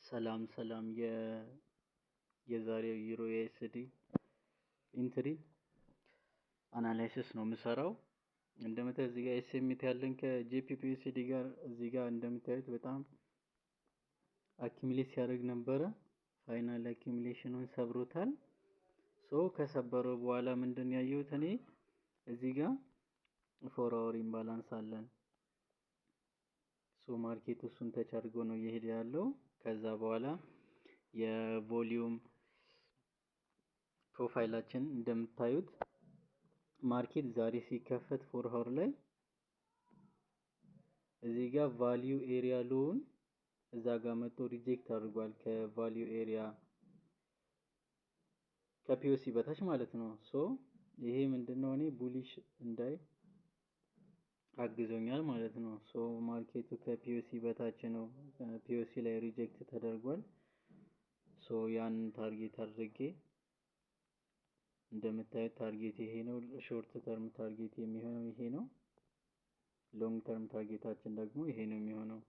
ሰላም ሰላም የዛሬው ዩሮ ዩኤስዲ ኢንትሪ አናላይሲስ ነው የምሰራው። እንደምታዩት እዚህ ጋር ኤስኤምቲ ያለን ከጂፒፒ ዩኤስዲ ጋር እዚህ ጋር እንደምታዩት በጣም አኪሙሌት ሲያደርግ ነበረ። ፋይናል አኪሙሌሽኑን ሰብሮታል። ከሰበረው በኋላ ምንድን ያየሁት እኔ እዚህ ጋር ፎር አወር ኢምባላንስ አለን። ማርኬቱ እሱን ተች አድርጎ ነው እየሄደ ያለው። ከዛ በኋላ የቮሊዩም ፕሮፋይላችን እንደምታዩት ማርኬት ዛሬ ሲከፈት ፎር አወር ላይ እዚህ ጋር ቫልዩ ኤሪያ ሎውን እዛ ጋር መጥቶ ሪጀክት አድርጓል። ከቫልዩ ኤሪያ ከፒኦሲ በታች ማለት ነው። ይሄ ምንድነው እኔ ቡሊሽ እንዳይ አግዞኛል ማለት ነው። ማርኬቱ ከፒኦሲ በታች ነው፣ ፒኦሲ ላይ ሪጀክት ተደርጓል። ያን ታርጌት አድርጌ እንደምታዩት ታርጌት ይሄ ነው። ሾርት ተርም ታርጌት የሚሆነው ይሄ ነው። ሎንግ ተርም ታርጌታችን ደግሞ ይሄ ነው የሚሆነው።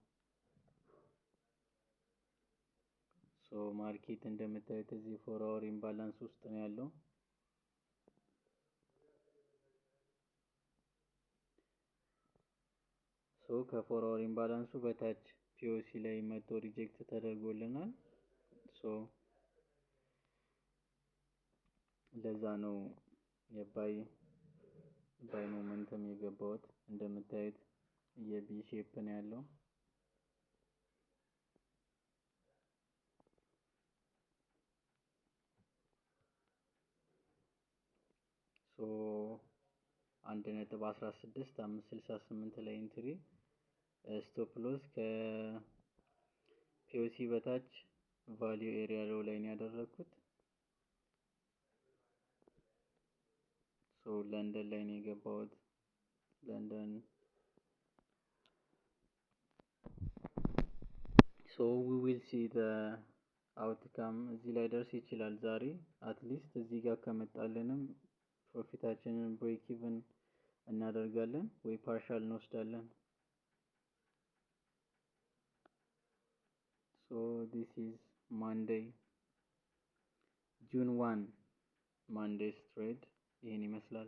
ማርኬት እንደምታዩት እዚህ ፎር አወር ኢምባላንስ ውስጥ ነው ያለው። ከፎር አወር ኢምባላንሱ በታች ፒኦሲ ላይ መጥቶ ሪጀክት ተደርጎልናል። ለዛ ነው የባይ ሞመንተም የገባሁት። እንደምታዩት የቢ ሼፕ ነው ያለው። አንድ ነጥብ 16 568 ላይ ኢንትሪ ስቶፕ ሎስ ከፒኦሲ በታች ቫልዩ ኤሪያ ሎው ላይ ነው ያደረኩት። ለንደን ላይ ነው የገባሁት። ለንደን we will see the outcome እዚህ ላይ ደርስ ይችላል ዛሬ አትሊስት እዚህ ጋር ከመጣልንም ፕሮፊታችንን ብሬክ ኢቭን እናደርጋለን ወይ ፓርሻል እንወስዳለን። this is Monday June 1 Monday's trade ይሄን ይመስላል።